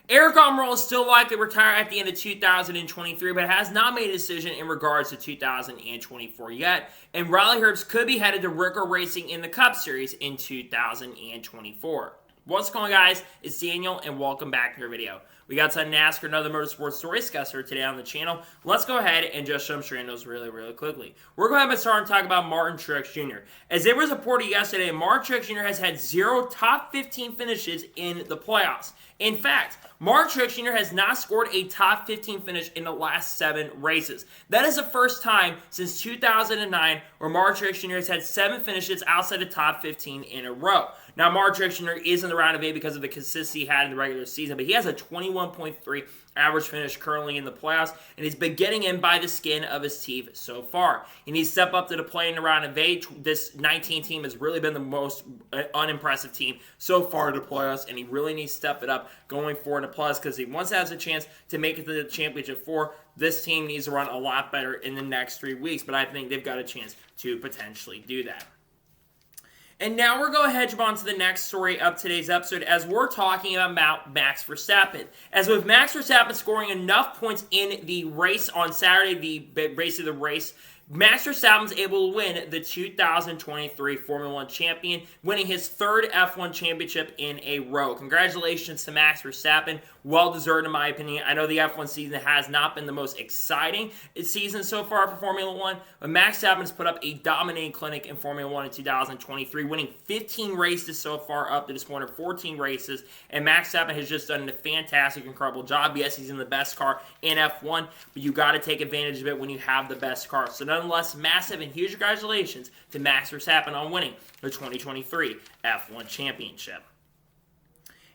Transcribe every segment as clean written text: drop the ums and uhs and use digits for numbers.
Aric Almirola is still likely to retire at the end of 2023, but has not made a decision in regards to 2024 yet. And Riley Herbst could be headed to Ricker Racing in the Cup Series in 2024. What's going on, guys? It's Daniel, and welcome back to your video. We got some NASCAR and other motorsports story discusser today on the channel. Let's go ahead and just jump straight into those really quickly. We're going to start and talk about Martin Truex Jr. As it was reported yesterday, Martin Truex Jr. has had 0 top 15 finishes in the playoffs. In fact, Martin Truex Jr. has not scored a top 15 finish in the last 7 races. That is the first time since 2009 where Martin Truex Jr. has had 7 finishes outside the top 15 in a row. Now, Martin Truex Jr. is in the round of 8 because of the consistency he had in the regular season, but he has a 21.3 average finish currently in the playoffs, and he's been getting in by the skin of his teeth so far. He needs to step up to the plate in the round of 8. This 19 team has really been the most unimpressive team so far in the playoffs, and he really needs to step it up going forward in the playoffs because he once has a chance to make it to the championship 4. This team needs to run a lot better in the next 3 weeks, but I think they've got a chance to potentially do that. And now we're going to hedge on to the next story of today's episode as we're talking about Max Verstappen. As with Max Verstappen scoring enough points in the race on Saturday, the race, Max Verstappen's able to win the 2023 Formula 1 champion, winning his 3rd F1 championship in a row. Congratulations to Max Verstappen. Well-deserved in my opinion. I know the F1 season has not been the most exciting season so far for Formula 1, but Max Verstappen has put up a dominating clinic in Formula 1 in 2023, winning 15 races so far up to this point, 14 races, and Max Verstappen has just done a fantastic, incredible job. Yes, he's in the best car in F1, but you got to take advantage of it when you have the best car. So nonetheless, massive and huge congratulations to Max Verstappen on winning the 2023 F1 Championship.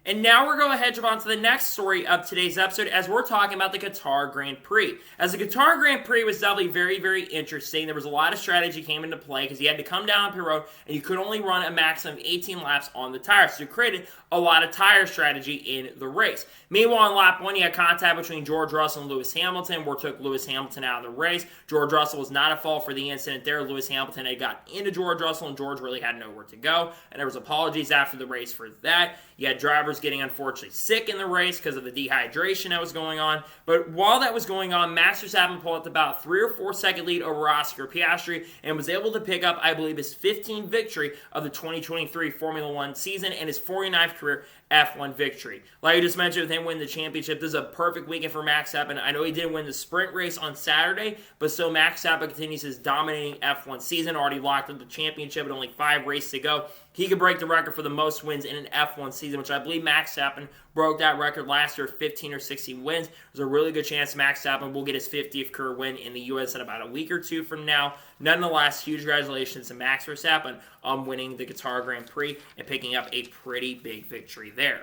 And now we're going to hedge on to the next story of today's episode as we're talking about the Qatar Grand Prix. As the Qatar Grand Prix was definitely very interesting. There was a lot of strategy came into play because you had to come down pit road and you could only run a maximum of 18 laps on the tires. So it created a lot of tire strategy in the race. Meanwhile, in lap 1, you had contact between George Russell and Lewis Hamilton, where took Lewis Hamilton out of the race. George Russell was not at fault for the incident there. Lewis Hamilton had got into George Russell, and George really had nowhere to go. And there was apologies after the race for that. You had drivers getting unfortunately sick in the race because of the dehydration that was going on. But while that was going on, Max Verstappen pulled up about 3 or 4 second lead over Oscar Piastri and was able to pick up, I believe, his 15th victory of the 2023 Formula 1 season and his 49th career F1 victory. Like I just mentioned, with him winning the championship, this is a perfect weekend for Max Verstappen. I know he didn't win the sprint race on Saturday, but still Max Verstappen continues his dominating F1 season, already locked up the championship with only 5 races to go. He could break the record for the most wins in an F1 season, which I believe Max Verstappen broke that record last year, 15 or 16 wins. There's a really good chance Max Verstappen will get his 50th career win in the U.S. in about a week or 2 from now. Nonetheless, huge congratulations to Max Verstappen on winning the Qatar Grand Prix and picking up a pretty big victory there.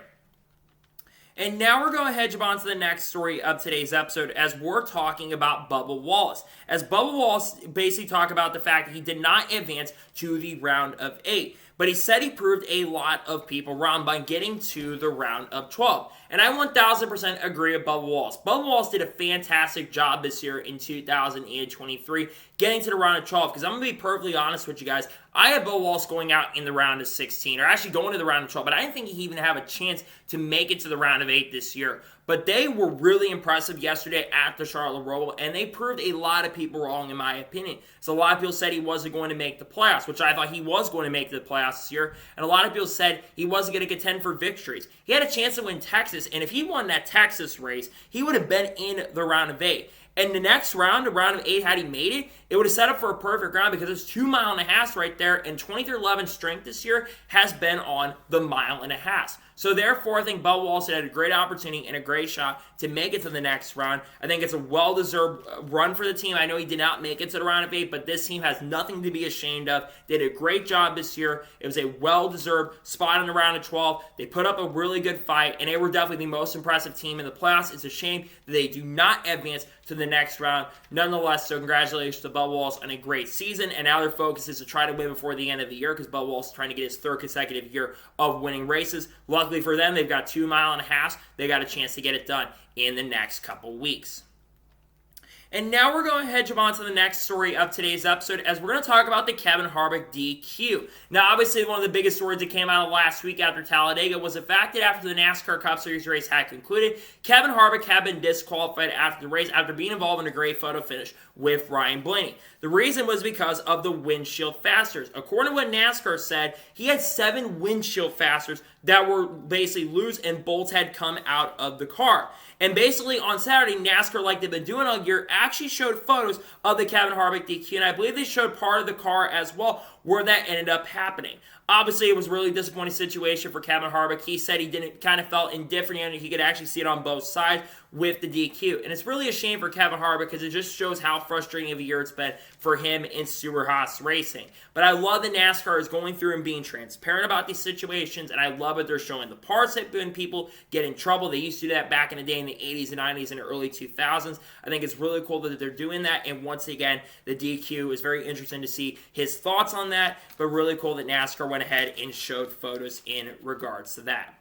And now we're going to hedge on to the next story of today's episode as we're talking about Bubba Wallace. As Bubba Wallace basically talked about the fact that he did not advance to the round of 8. But he said he proved a lot of people wrong by getting to the round of 12. And I 1000% agree with Bubba Wallace. Bubba Wallace did a fantastic job this year in 2023 getting to the round of 12. Because I'm going to be perfectly honest with you guys. I had Bubba Wallace going out in the round of 16. Or actually going to the round of 12. But I didn't think he even have a chance to make it to the round of 8 this year. But they were really impressive yesterday at the Charlotte Roval, and they proved a lot of people wrong, in my opinion. So a lot of people said he wasn't going to make the playoffs, which I thought he was going to make the playoffs this year. And a lot of people said he wasn't going to contend for victories. He had a chance to win Texas, and if he won that Texas race, he would have been in the round of 8. And the next round, the round of 8, had he made it, it would have set up for a perfect round because it's 2.5 miles right there, and 23-11 strength this year has been on the 1.5 miles. So therefore, I think Bubba Wallace had a great opportunity and a great shot to make it to the next round. I think it's a well-deserved run for the team. I know he did not make it to the round of 8, but this team has nothing to be ashamed of. They did a great job this year. It was a well-deserved spot in the round of 12. They put up a really good fight, and they were definitely the most impressive team in the playoffs. It's a shame that they do not advance to the next round. Nonetheless, so congratulations to Bubba Wallace on a great season, and now their focus is to try to win before the end of the year because Bubba Wallace is trying to get his 3rd consecutive year of winning races. Luckily for them, they've got 2.5 miles. They got a chance to get it done in the next couple weeks. And now we're going to jump on to the next story of today's episode as we're going to talk about the Kevin Harvick DQ. Now, obviously, one of the biggest stories that came out of last week after Talladega was the fact that after the NASCAR Cup Series race had concluded, Kevin Harvick had been disqualified after the race after being involved in a great photo finish with Ryan Blaney. The reason was because of the windshield fasteners. According to what NASCAR said, he had 7 windshield fasteners that were basically loose and bolts had come out of the car. And basically on Saturday, NASCAR, like they've been doing all year, actually showed photos of the Kevin Harvick DQ, and I believe they showed part of the car as well where that ended up happening. Obviously, it was a really disappointing situation for Kevin Harvick. He said he kind of felt indifferent and he could actually see it on both sides with the DQ. And it's really a shame for Kevin Harvick because it just shows how frustrating of a year it's been for him in Stewart-Haas racing. But I love that NASCAR is going through and being transparent about these situations, and I love that they're showing the parts that when people get in trouble. They used to do that back in the day in the 80s and 90s and early 2000s. I think it's really cool that they're doing that, and once again, the DQ is very interesting to see his thoughts on that, but really cool that NASCAR went ahead and showed photos in regards to that.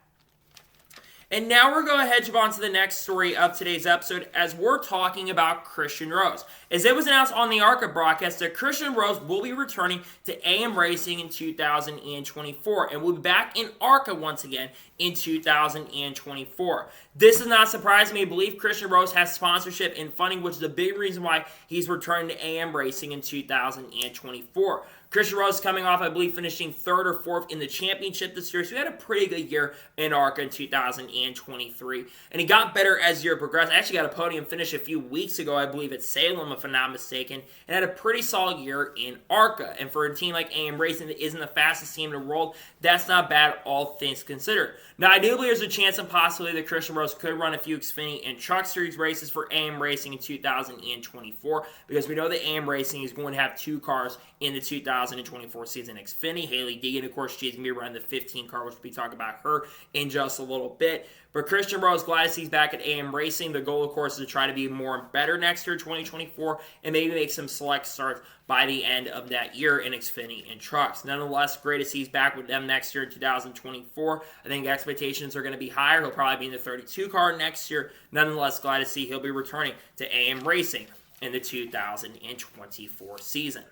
And now we're going to jump on to the next story of today's episode as we're talking about Christian Rose. As it was announced on the ARCA broadcast that Christian Rose will be returning to AM Racing in 2024 and will be back in ARCA once again in 2024. This is not surprising me. I believe Christian Rose has sponsorship and funding, which is a big reason why he's returning to AM Racing in 2024. Christian Rose coming off, I believe, finishing 3rd or 4th in the championship this year. So he had a pretty good year in ARCA in 2023. And he got better as the year progressed. I actually got a podium finish a few weeks ago, I believe, at Salem, if I'm not mistaken. And had a pretty solid year in ARCA. And for a team like AM Racing that isn't the fastest team in the world, that's not bad, all things considered. Now, I do believe there's a chance and possibility that Christian Rose could run a few Xfinity and Truck Series races for AM Racing in 2024. Because we know that AM Racing is going to have 2 cars in the 2024 season. Xfinity, Haley Degan, of course, she's going to be running the 15 car, which we'll be talking about her in just a little bit. But Christian Rose, glad to see he's back at AM Racing. The goal, of course, is to try to be more and better next year, 2024, and maybe make some select starts by the end of that year in Xfinity and trucks. Nonetheless, great to see he's back with them next year in 2024. I think expectations are going to be higher. He'll probably be in the 32 car next year. Nonetheless, glad to see he'll be returning to AM Racing in the 2024 season.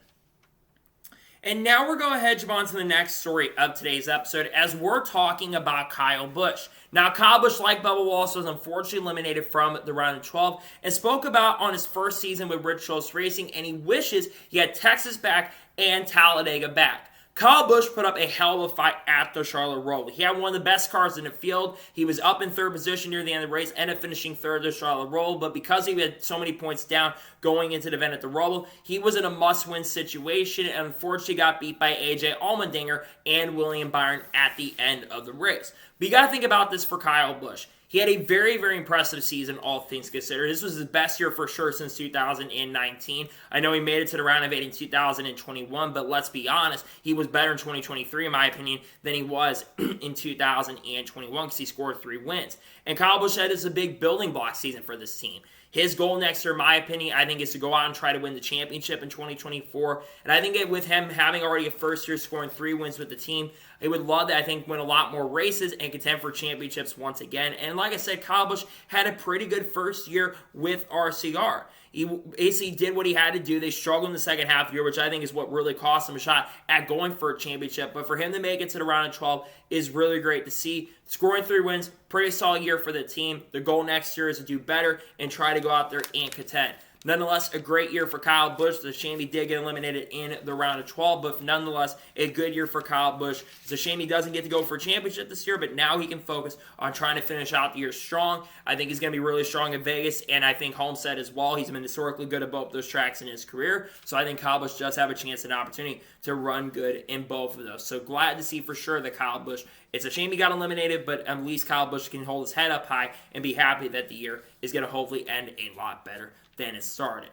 And now we're going to jump on to the next story of today's episode as we're talking about Kyle Busch. Now, Kyle Busch, like Bubba Wallace, was unfortunately eliminated from the round of 12 and spoke about on his first season with Rich Schultz Racing, and he wishes he had Texas back and Talladega back. Kyle Busch put up a hell of a fight at the Charlotte Roval. He had one of the best cars in the field. He was up in 3rd position near the end of the race, ended up finishing 3rd at the Charlotte Roval, but because he had so many points down going into the event at the Roval, he was in a must-win situation and unfortunately got beat by AJ Allmendinger and William Byron at the end of the race. But you got to think about this for Kyle Busch. He had a very, very impressive season, all things considered. This was his best year for sure since 2019. I know he made it to the round of 8 in 2021, but let's be honest, he was better in 2023, in my opinion, than he was in 2021 because he scored 3 wins. And Kyle Busch said it's a big building block season for this team. His goal next year, in my opinion, I think is to go out and try to win the championship in 2024. And I think that with him having already a first year scoring 3 wins with the team, he would love to, I think, win a lot more races and contend for championships once again. And like I said, Kyle Busch had a pretty good first year with RCR. He basically did what he had to do. They struggled in the second half of the year, which I think is what really cost him a shot at going for a championship. But for him to make it to the round of 12 is really great to see. Scoring 3 wins, pretty solid year for the team. The goal next year is to do better and try to go out there and contend. Nonetheless, a great year for Kyle Busch. The shame he did get eliminated in the round of 12, but nonetheless, a good year for Kyle Busch. It's a shame he doesn't get to go for a championship this year, but now he can focus on trying to finish out the year strong. I think he's going to be really strong in Vegas, and I think Homestead as well. He's been historically good at both those tracks in his career, so I think Kyle Busch does have a chance and opportunity to run good in both of those. So glad to see for sure that Kyle Busch, it's a shame he got eliminated, but at least Kyle Busch can hold his head up high and be happy that the year is going to hopefully end a lot better than it started.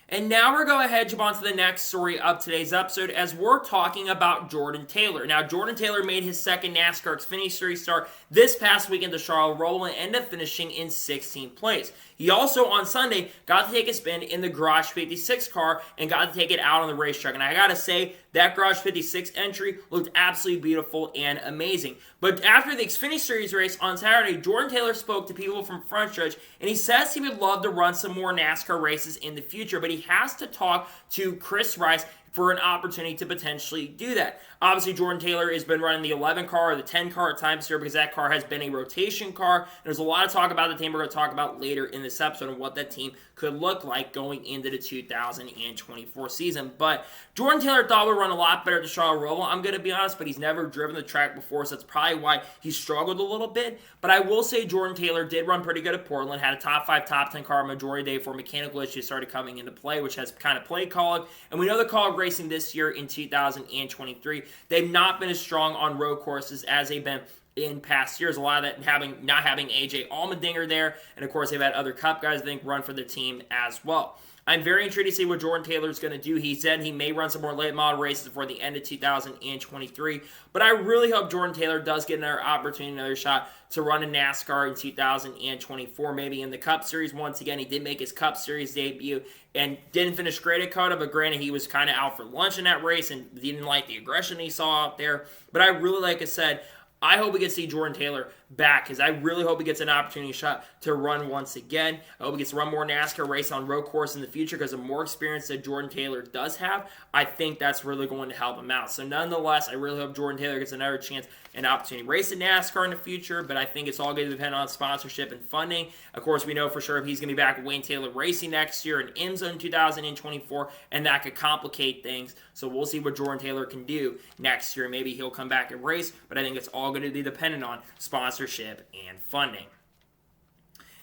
And now we're going to jump on to the next story of today's episode as we're talking about Jordan Taylor. Now, Jordan Taylor made his second NASCAR Xfinity Series start this past weekend to Charlotte Roval and ended up finishing in 16th place. He also, on Sunday, got to take a spin in the Garage 56 car and got to take it out on the racetrack. And I got to say, that Garage 56 entry looked absolutely beautiful and amazing. But after the Xfinity Series race on Saturday, Jordan Taylor spoke to people from Front Stretch, and he says he would love to run some more NASCAR races in the future, but he has to talk to Chris Rice for an opportunity to potentially do that. Obviously, Jordan Taylor has been running the 11 car or the 10 car at times here because that car has been a rotation car. There's a lot of talk about the team we're going to talk about later in this episode and what that team could look like going into the 2024 season. But Jordan Taylor thought we would run a lot better at the Charlotte. I'm going to be honest, but he's never driven the track before, so that's probably why he struggled a little bit. But I will say Jordan Taylor did run pretty good at Portland, had a top 5, top 10 car majority day before mechanical issues started coming into play, which has kind of played Kaulig. And we know the Kaulig racing this year in 2023, they've not been as strong on road courses as they've been in past years. A lot of that not having AJ Allmendinger there, and of course they've had other Cup guys I think run for the team as well. I'm very intrigued to see what Jordan Taylor's going to do. He said he may run some more late model races before the end of 2023, but I really hope Jordan Taylor does get another opportunity, another shot to run in NASCAR in 2024, maybe in the Cup Series. Once again, he did make his Cup Series debut and didn't finish great at COTA, but granted, he was kind of out for lunch in that race and didn't like the aggression he saw out there. But I really, like I said, I hope we get to see Jordan Taylor back because I really hope he gets an opportunity shot to run once again. I hope he gets to run more NASCAR race on road course in the future because the more experience that Jordan Taylor does have, I think that's really going to help him out. So nonetheless, I really hope Jordan Taylor gets another chance and opportunity to race in NASCAR in the future, but I think it's all going to depend on sponsorship and funding. Of course, we know for sure if he's going to be back with Wayne Taylor Racing next year and IMSA in 2024, and that could complicate things. So we'll see what Jordan Taylor can do next year. Maybe he'll come back and race, but I think it's all going to be dependent on sponsorship and funding.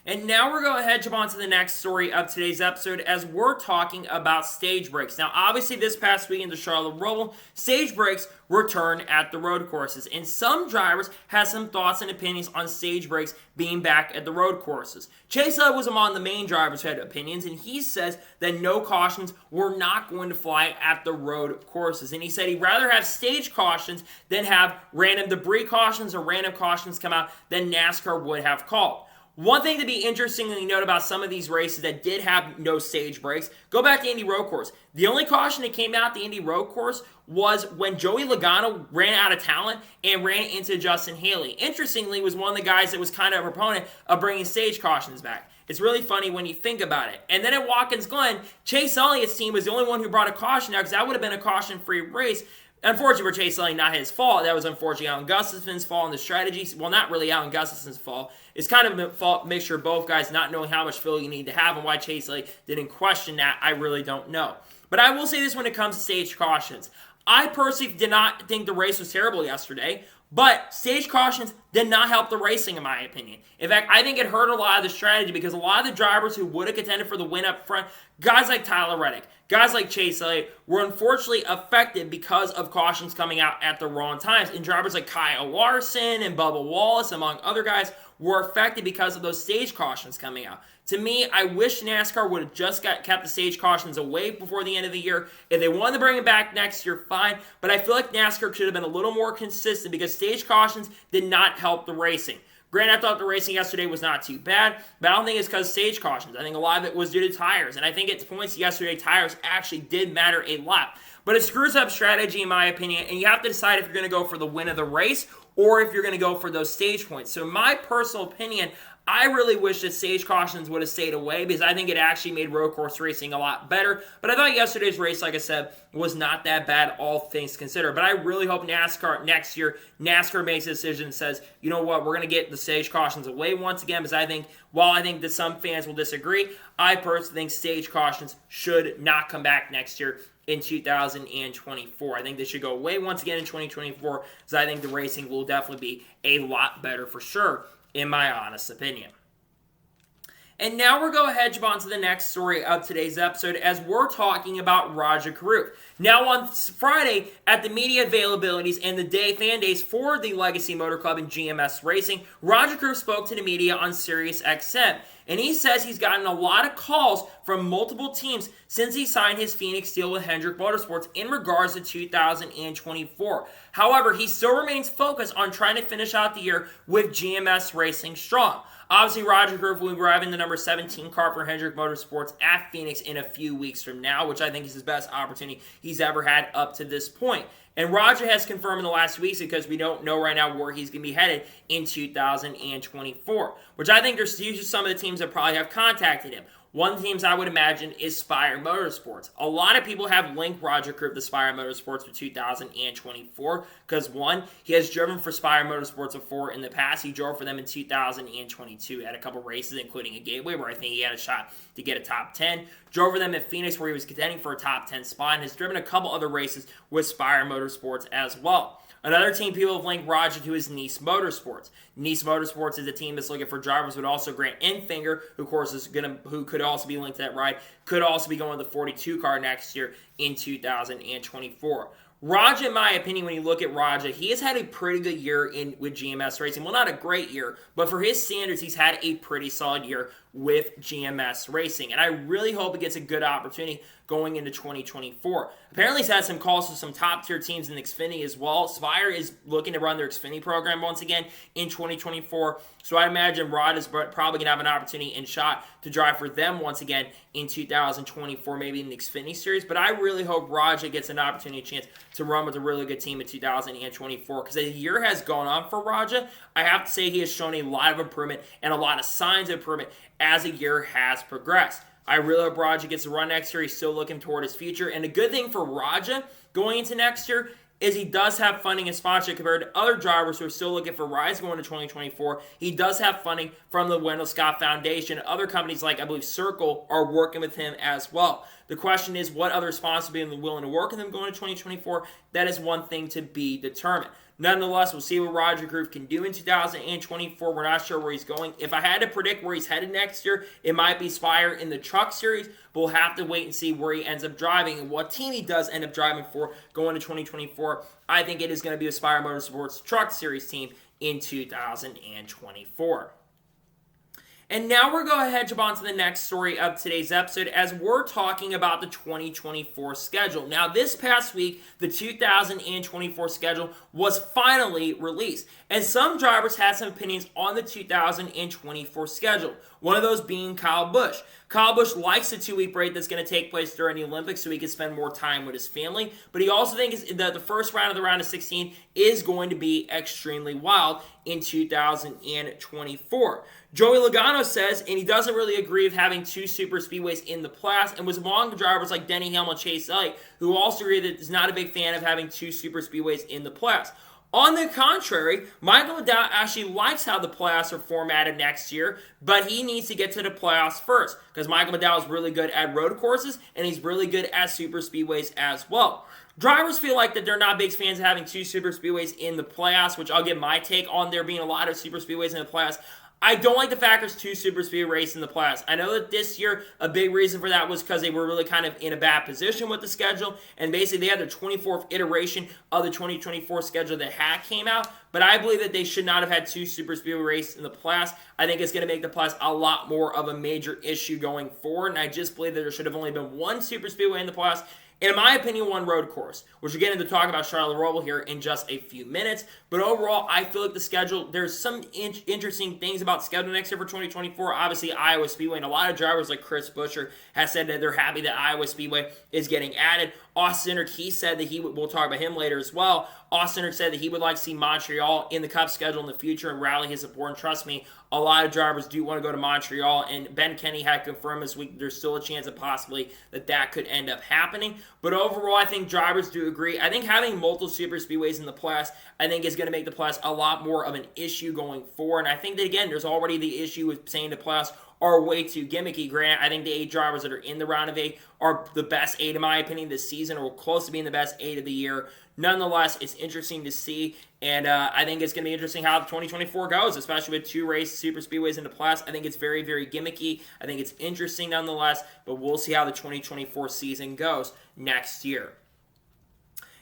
And now we're going to jump on to the next story of today's episode as we're talking about stage breaks. Now, obviously, this past weekend, the Charlotte Roval, stage breaks return at the road courses. And some drivers have some thoughts and opinions on stage breaks being back at the road courses. Chase Elliott was among the main drivers who had opinions, and he says that no cautions were not going to fly at the road courses. And he said he'd rather have stage cautions than have random debris cautions or random cautions come out than NASCAR would have called. One thing to be interestingly note about some of these races that did have no stage breaks, go back to Indy Road Course. The only caution that came out the Indy Road Course was when Joey Logano ran out of talent and ran into Justin Haley. Interestingly, was one of the guys that was kind of a proponent of bringing stage cautions back. It's really funny when you think about it. And then at Watkins Glen, Chase Elliott's team was the only one who brought a caution out because that would have been a caution-free race. Unfortunately for Chase Elliott, not his fault. That was unfortunately Alan Gustafson's fault in the strategy. Well, not really Alan Gustafson's fault. It's kind of a fault mixture of both guys not knowing how much fuel you need to have and why Chase Elliott didn't question that. I really don't know. But I will say this when it comes to stage cautions. I personally did not think the race was terrible yesterday, but stage cautions did not help the racing, in my opinion. In fact, I think it hurt a lot of the strategy because a lot of the drivers who would have contended for the win up front, guys like Tyler Reddick, guys like Chase Elliott, were unfortunately affected because of cautions coming out at the wrong times. And drivers like Kyle Larson and Bubba Wallace, among other guys, were affected because of those stage cautions coming out. To me, I wish NASCAR would have just kept the stage cautions away before the end of the year. If they wanted to bring it back next year, fine. But I feel like NASCAR should have been a little more consistent because stage cautions did not help the racing. Granted, I thought the racing yesterday was not too bad, but I don't think it's because of stage cautions. I think a lot of it was due to tires. And I think at points yesterday, tires actually did matter a lot. But it screws up strategy, in my opinion, and you have to decide if you're going to go for the win of the race or if you're going to go for those stage points. So in my personal opinion, I really wish that stage cautions would have stayed away because I think it actually made road course racing a lot better. But I thought yesterday's race, like I said, was not that bad, all things considered. But I really hope NASCAR next year, NASCAR makes a decision and says, you know what, we're going to get the stage cautions away once again because I think, while I think that some fans will disagree, I personally think stage cautions should not come back next year in 2024. I think they should go away once again in 2024 because I think the racing will definitely be a lot better for sure, in my honest opinion. And now we're going to jump on to the next story of today's episode as we're talking about Rajah Caruth. Now on Friday, at the media availabilities and the fan days for the Legacy Motor Club and GMS Racing, Rajah Caruth spoke to the media on SiriusXM. And he says he's gotten a lot of calls from multiple teams since he signed his Phoenix deal with Hendrick Motorsports in regards to 2024. However, he still remains focused on trying to finish out the year with GMS Racing strong. Obviously, Roger Groove will be driving the number 17 car for Hendrick Motorsports at Phoenix in a few weeks from now, which I think is his best opportunity he's ever had up to this point. And Roger has confirmed in the last weeks, because we don't know right now where he's going to be headed in 2024, which I think there's usually some of the teams that probably have contacted him. One of the teams I would imagine is Spire Motorsports. A lot of people have linked Roger Krupp to Spire Motorsports for 2024 because, one, he has driven for Spire Motorsports before in the past. He drove for them in 2022 at a couple races, including a Gateway, where I think he had a shot to get a top 10. Drove for them at Phoenix, where he was contending for a top 10 spot, and has driven a couple other races with Spire Motorsports as well. Another team people have linked Roger to is Nice Motorsports. Nice Motorsports is a team that's looking for drivers, but also Grant Enfinger, who of course who could also be linked to that ride, could also be going to the 42 car next year in 2024. Roger, in my opinion, when you look at Roger, he has had a pretty good year with GMS Racing. Well, not a great year, but for his standards, he's had a pretty solid year with GMS Racing. And I really hope he gets a good opportunity going into 2024. Apparently, he's had some calls to some top-tier teams in Xfinity as well. Spire is looking to run their Xfinity program once again in 2024. So I imagine Rod is probably going to have an opportunity and shot to drive for them once again in 2024, maybe in the Xfinity Series. But I really hope Roger gets an opportunity, chance to run with a really good team in 2024. Because as the year has gone on for Roger, I have to say he has shown a lot of improvement and a lot of signs of improvement as the year has progressed. I really hope Roger gets a run next year. He's still looking toward his future. And the good thing for Roger going into next year is he does have funding and sponsorship compared to other drivers who are still looking for rides going to 2024. He does have funding from the Wendell Scott Foundation. Other companies like, I believe, Circle are working with him as well. The question is, what other sponsors will be willing to work with him going to 2024? That is one thing to be determined. Nonetheless, we'll see what Roger Groove can do in 2024. We're not sure where he's going. If I had to predict where he's headed next year, it might be Spire in the Truck Series, but we'll have to wait and see where he ends up driving and what team he does end up driving for going to 2024. I think it is going to be the Spire Motorsports Truck Series team in 2024. And now we're going to head on to the next story of today's episode as we're talking about the 2024 schedule. Now, this past week, the 2024 schedule was finally released. And some drivers had some opinions on the 2024 schedule. One of those being Kyle Busch. Kyle Busch likes the 2-week break that's going to take place during the Olympics so he can spend more time with his family. But he also thinks that the first round of the round of 16 is going to be extremely wild in 2024. Joey Logano says, and he doesn't really agree with having 2 super speedways in the class, and was among the drivers like Denny Hamlin and Chase Elliott, who also agree that is not a big fan of having 2 super speedways in the class. On the contrary, Michael McDowell actually likes how the playoffs are formatted next year, but he needs to get to the playoffs first, because Michael McDowell is really good at road courses, and he's really good at super speedways as well. Drivers feel like that they're not big fans of having 2 super speedways in the playoffs, which I'll give my take on there being a lot of super speedways in the playoffs. I don't like the fact there's 2 super speed races in the playoffs. I know that this year, a big reason for that was because they were really kind of in a bad position with the schedule, and basically they had their 24th iteration of the 2024 schedule that came out, but I believe that they should not have had 2 super speed races in the playoffs. I think it's going to make the playoffs a lot more of a major issue going forward, and I just believe that there should have only been 1 super speedway in the playoffs. In my opinion, 1 road course, which we're getting to talk about Charlotte Roval here in just a few minutes. But overall, I feel like the schedule, there's some interesting things about schedule next year for 2024. Obviously, Iowa Speedway, and a lot of drivers like Chris Buescher has said that they're happy that Iowa Speedway is getting added. Austin Cindric, he said that we'll talk about him later as well. Austin Cindric said that he would like to see Montreal in the Cup schedule in the future and rally his support. And trust me, a lot of drivers do want to go to Montreal, and Ben Kenny had confirmed this week there's still a chance of possibly that could end up happening. But overall, I think drivers do agree. I think having multiple super speedways in the playoffs, I think is going to make the playoffs a lot more of an issue going forward. And I think that, again, there's already the issue with saying the playoffs are way too gimmicky. Grant, I think the 8 drivers that are in the round of 8 are the best 8, in my opinion, this season, or close to being the best 8 of the year. Nonetheless, it's interesting to see, and I think it's going to be interesting how 2024 goes, especially with 2 race super speedways in the playoffs. I think it's very, very gimmicky. I think it's interesting nonetheless, but we'll see how the 2024 season goes next year.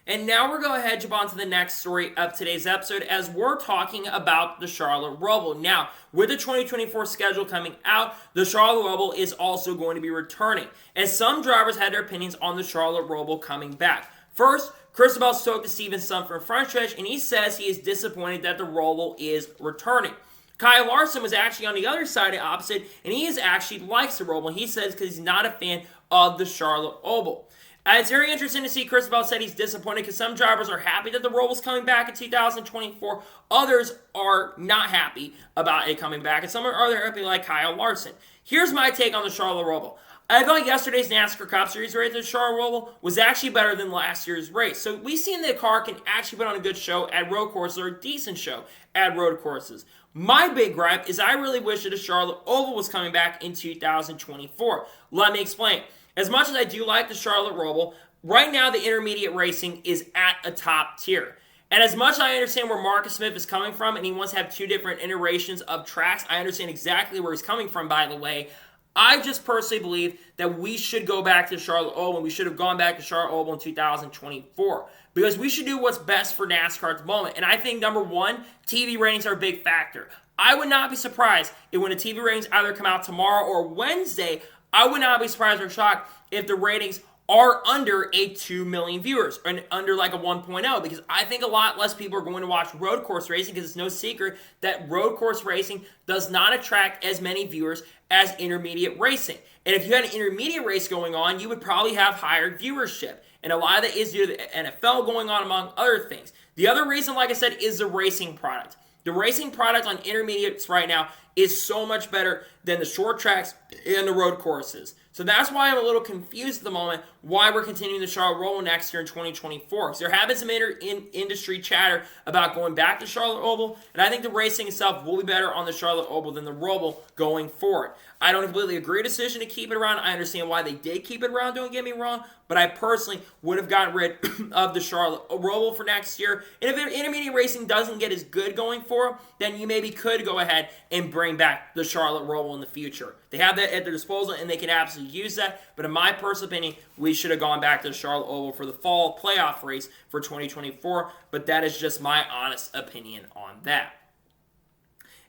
And now we're going to head on to the next story of today's episode as we're talking about the Charlotte Roval. Now, with the 2024 schedule coming out, the Charlotte Roval is also going to be returning. And some drivers had their opinions on the Charlotte Roval coming back. First, Cristobal spoke to Steven Sun from Front Stretch, and he says he is disappointed that the Roval is returning. Kyle Larson was actually on the other side of the opposite, and he actually likes the Roval. He says because he's not a fan of the Charlotte Oval. It's very interesting to see Christopher said he's disappointed because some drivers are happy that the Roval's coming back in 2024. Others are not happy about it coming back, and some are happy like Kyle Larson. Here's my take on the Charlotte Roval. I thought yesterday's NASCAR Cup Series race at the Charlotte Roval was actually better than last year's race. So we've seen that the car can actually put on a good show at road courses or a decent show at road courses. My big gripe is I really wish that the Charlotte Oval was coming back in 2024. Let me explain. As much as I do like the Charlotte Roval, right now the intermediate racing is at a top tier. And as much as I understand where Marcus Smith is coming from, and he wants to have two different iterations of tracks, I understand exactly where he's coming from, by the way. I just personally believe that we should go back to Charlotte Oval, and we should have gone back to Charlotte Oval in 2024. Because we should do what's best for NASCAR at the moment. And I think, number one, TV ratings are a big factor. I would not be surprised if when the TV ratings either come out tomorrow or Wednesday, I would not be surprised or shocked if the ratings are under a 2 million viewers, or under like a 1.0, because I think a lot less people are going to watch road course racing, because it's no secret that road course racing does not attract as many viewers as intermediate racing. And if you had an intermediate race going on, you would probably have higher viewership. And a lot of that is due to the NFL going on, among other things. The other reason, like I said, is the racing product. The racing product on intermediates right now is so much better than the short tracks and the road courses. So that's why I'm a little confused at the moment why we're continuing the Charlotte Roval next year in 2024. Because there have been some industry chatter about going back to Charlotte Oval, and I think the racing itself will be better on the Charlotte Oval than the Roval going forward. I don't completely agree with the decision to keep it around. I understand why they did keep it around, don't get me wrong, but I personally would have gotten rid of the Charlotte Roval for next year. And if intermediate racing doesn't get as good going forward, then you maybe could go ahead and bring back the Charlotte Roval in the future. They have that at their disposal, and they can absolutely use that. But in my personal opinion, we should have gone back to the Charlotte Oval for the fall playoff race for 2024. But that is just my honest opinion on that.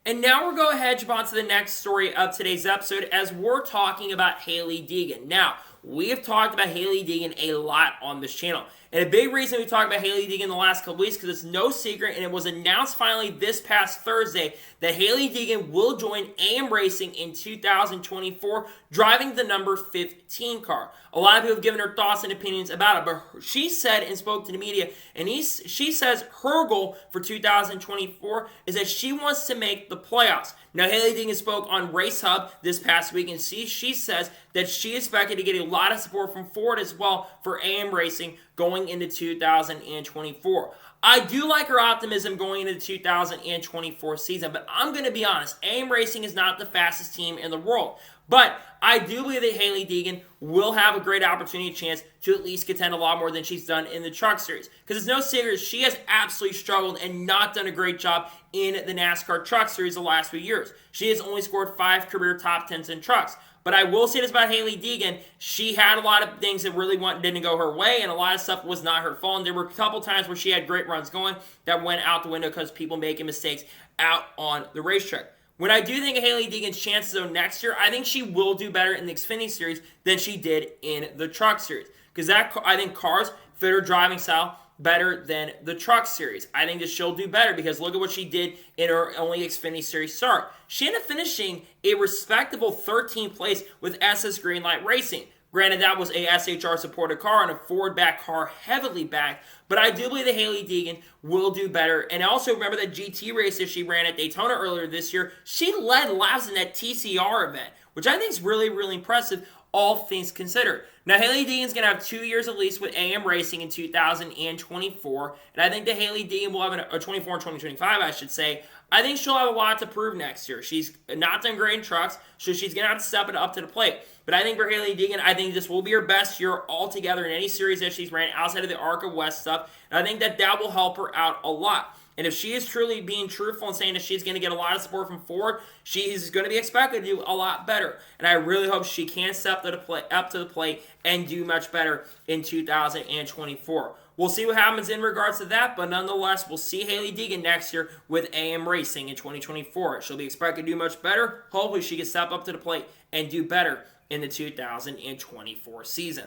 And now we're going to head on to the next story of today's episode as we're talking about Hailie Deegan. Now, we have talked about Hailie Deegan a lot on this channel. And a big reason we talked about Hailie Deegan the last couple weeks because it's no secret, and it was announced finally this past Thursday that Hailie Deegan will join AM Racing in 2024, driving the number 15 car. A lot of people have given her thoughts and opinions about it, but she said and spoke to the media, and she says her goal for 2024 is that she wants to make the playoffs. Now, Hailie Deegan spoke on Race Hub this past week, and she says that she expected to get a lot of support from Ford as well for AM Racing going into 2024. I do like her optimism going into the 2024 season, but I'm going to be honest, AM Racing is not the fastest team in the world. But I do believe that Hailie Deegan will have a great opportunity chance to at least contend a lot more than she's done in the Truck Series. Because it's no secret, she has absolutely struggled and not done a great job in the NASCAR Truck Series the last few years. She has only scored 5 career top 10s in trucks. But I will say this about Hailie Deegan, she had a lot of things that really didn't go her way, and a lot of stuff was not her fault. And there were a couple times where she had great runs going that went out the window because people making mistakes out on the racetrack. When I do think of Hailie Deegan's chances, though, next year, I think she will do better in the Xfinity Series than she did in the Truck Series. Because I think cars fit her driving style better than the Truck Series. I think that she'll do better because look at what she did in her only Xfinity Series start. She ended up finishing a respectable 13th place with SS Greenlight Racing. Granted, that was a SHR-supported car and a Ford-backed car, heavily backed, but I do believe that Hailie Deegan will do better. And also remember that GT race that she ran at Daytona earlier this year, she led laps in that TCR event, which I think is really, really impressive, all things considered. Now, Hailie Deegan's going to have 2 years at least with AM Racing in 2024, and I think that Hailie Deegan will have a 24 and 2025, I should say. I think she'll have a lot to prove next year. She's not done great in trucks, so she's going to have to step it up to the plate. But I think for Hailie Deegan, I think this will be her best year altogether in any series that she's ran outside of the ARCA West stuff, and I think that will help her out a lot. And if she is truly being truthful and saying that she's going to get a lot of support from Ford, she's going to be expected to do a lot better. And I really hope she can step up to the plate and do much better in 2024. We'll see what happens in regards to that, but nonetheless, we'll see Hailie Deegan next year with AM Racing in 2024. She'll be expected to do much better. Hopefully, she can step up to the plate and do better in the 2024 season.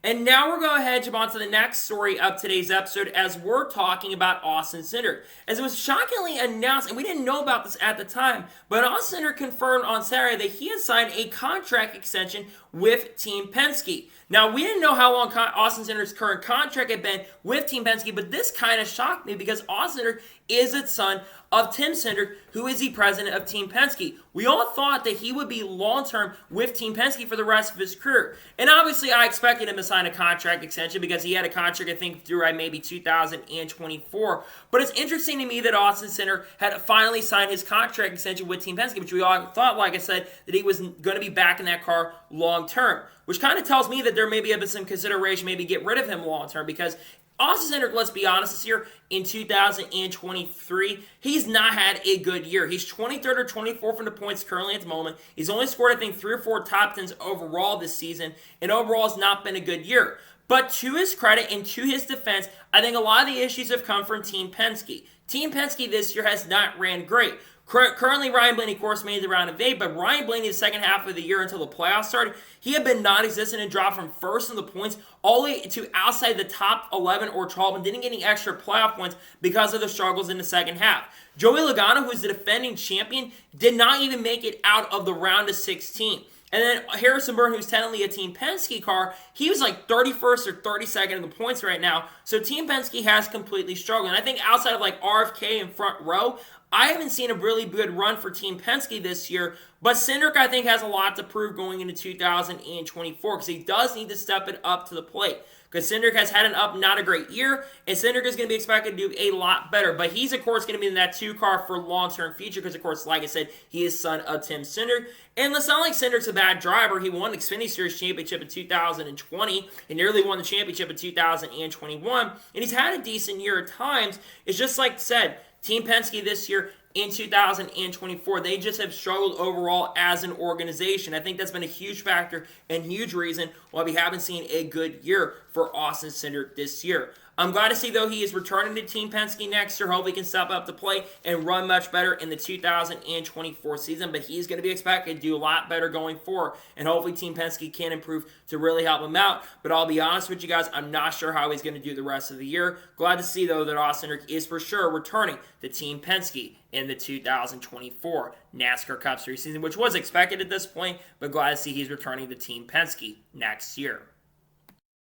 And now we're going ahead and jump on to the next story of today's episode as we're talking about Austin Cindric. As it was shockingly announced, and we didn't know about this at the time, but Austin Cindric confirmed on Saturday that he had signed a contract extension with Team Penske. Now, we didn't know how long Austin Cindric's current contract had been with Team Penske, but this kind of shocked me because Austin Cindric is the son of Tim Cindric, who is the president of Team Penske. We all thought that he would be long-term with Team Penske for the rest of his career. And obviously, I expected him to sign a contract extension because he had a contract, I think, through maybe 2024. But it's interesting to me that Austin Cindric had finally signed his contract extension with Team Penske, which we all thought, like I said, that he was going to be back in that car long-term. Which kind of tells me that there may be some consideration, maybe get rid of him long-term, because Austin Cindric, let's be honest, this year in 2023, he's not had a good year. He's 23rd or 24th in the points currently at the moment. He's only scored, I think, 3 or 4 top 10s overall this season, and overall has not been a good year. But to his credit and to his defense, I think a lot of the issues have come from Team Penske. Team Penske this year has not ran great. Currently, Ryan Blaney, of course, made the round of 8, but Ryan Blaney, the second half of the year until the playoffs started, he had been non-existent and dropped from first in the points all the way to outside the top 11 or 12 and didn't get any extra playoff points because of the struggles in the second half. Joey Logano, who's the defending champion, did not even make it out of the round of 16. And then Harrison Burton, who's technically a Team Penske car, he was like 31st or 32nd in the points right now. So Team Penske has completely struggled. And I think outside of like RFK and front row, I haven't seen a really good run for Team Penske this year. But Cindric, I think, has a lot to prove going into 2024 because he does need to step it up to the plate. Because Cindric has had not a great year, and Cindric is going to be expected to do a lot better. But he's, of course, going to be in that 2 car for long-term future because, of course, like I said, he is son of Tim Cindric. And it's not like Cindric's a bad driver. He won the Xfinity Series Championship in 2020 and nearly won the championship in 2021. And he's had a decent year at times. It's just like I said, Team Penske this year in 2024, they just have struggled overall as an organization. I think that's been a huge factor and huge reason why we haven't seen a good year for Austin Cindric this year. I'm glad to see, though, he is returning to Team Penske next year. Hopefully he can step up to play and run much better in the 2024 season. But he's going to be expected to do a lot better going forward. And hopefully Team Penske can improve to really help him out. But I'll be honest with you guys, I'm not sure how he's going to do the rest of the year. Glad to see, though, that Austin Cindric is for sure returning to Team Penske in the 2024 NASCAR Cup Series season, which was expected at this point. But glad to see he's returning to Team Penske next year.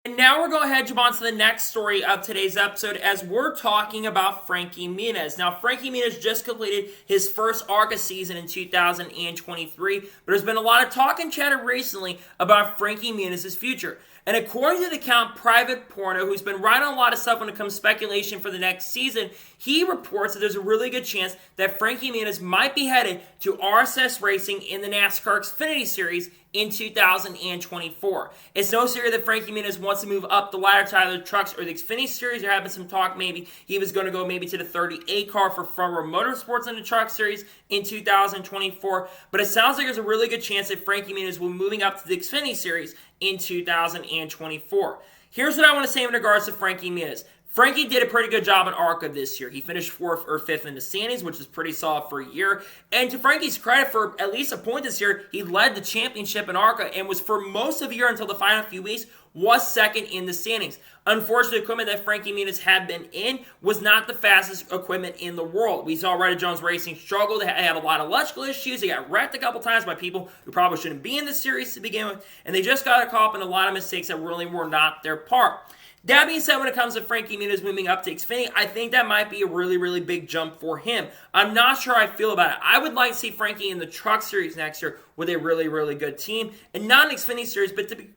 And now we're going ahead and jump on to the next story of today's episode as we're talking about FrankieMZ. Now, FrankieMZ just completed his first ARCA season in 2023, but there's been a lot of talk and chatter recently about FrankieMZ's future. And according to the account Private Porno, who's been writing a lot of stuff when it comes to speculation for the next season, he reports that there's a really good chance that FrankieMZ might be headed to RSS Racing in the NASCAR Xfinity Series in 2024. It's no secret that FrankieMZ wants to move up the ladder to either the trucks or the Xfinity Series. There have been some talk maybe he was going to go maybe to the 38 car for Front Row Motorsports in the Truck Series in 2024. But it sounds like there's a really good chance that FrankieMZ will be moving up to the Xfinity Series in 2024. Here's what I want to say in regards to FrankieMZ. Frankie did a pretty good job in ARCA this year. He finished 4th or 5th in the standings, which is pretty solid for a year. And to Frankie's credit, for at least a point this year, he led the championship in ARCA and was for most of the year until the final few weeks, was second in the standings. Unfortunately, the equipment that FrankieMZ had been in was not the fastest equipment in the world. We saw Ryder Jones Racing struggle. They had a lot of electrical issues. They got wrecked a couple times by people who probably shouldn't be in the series to begin with. And they just got caught up in a lot of mistakes that really were not their part. That being said, when it comes to FrankieMZ moving up to Xfinity, I think that might be a really, really big jump for him. I'm not sure how I feel about it. I would like to see Frankie in the Truck Series next year with a really, really good team. And not an Xfinity Series, but to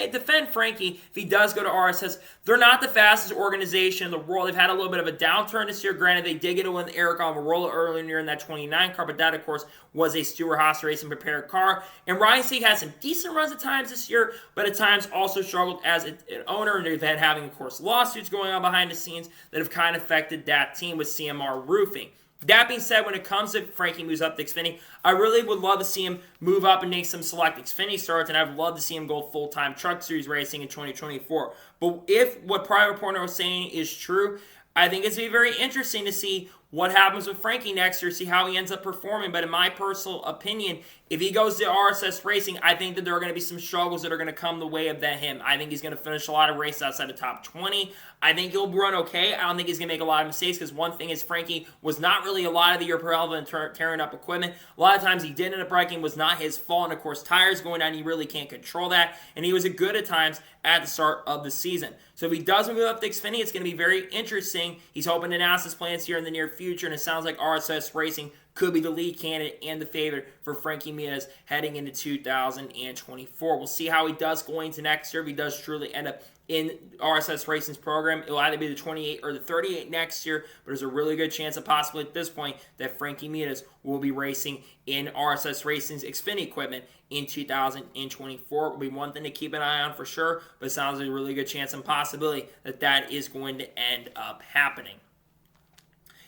defend Frankie, if he does go to RSS, they're not the fastest organization in the world. They've had a little bit of a downturn this year. Granted, they did get a win with Aric Almirola earlier in the year in that 29 car, but that, of course, was a Stewart-Haas racing prepared car. And Ryan Sieg had some decent runs at times this year, but at times also struggled as an owner. And they've had having, of course, lawsuits going on behind the scenes that have kind of affected that team with CMR Roofing. That being said, when it comes to Frankie moves up to Xfinity, I really would love to see him move up and make some select Xfinity starts, and I'd love to see him go full-time Truck Series racing in 2024. But if what Private Porno is saying is true, I think it's going to be very interesting to see what happens with Frankie next year, see how he ends up performing. But in my personal opinion, if he goes to RSS Racing, I think that there are going to be some struggles that are going to come the way of him. I think he's going to finish a lot of races outside the top 20. I think he'll run okay. I don't think he's going to make a lot of mistakes because one thing is Frankie was not really a lot of the year relevant in tearing up equipment. A lot of times he did end up wrecking, was not his fault. And of course, tires going down, you really can't control that. And he was good at times at the start of the season. So if he does move up to Xfinity, it's going to be very interesting. He's hoping to announce his plans here in the near future, and it sounds like RSS Racing could be the lead candidate and the favorite for FrankieMZ heading into 2024. We'll see how he does going into next year. If he does truly end up in RSS Racing's program, it will either be the 28 or the 38 next year, but there's a really good chance of possibly at this point that FrankieMZ will be racing in RSS Racing's Xfinity equipment in 2024. It will be one thing to keep an eye on for sure, but it sounds like a really good chance and possibility that that is going to end up happening.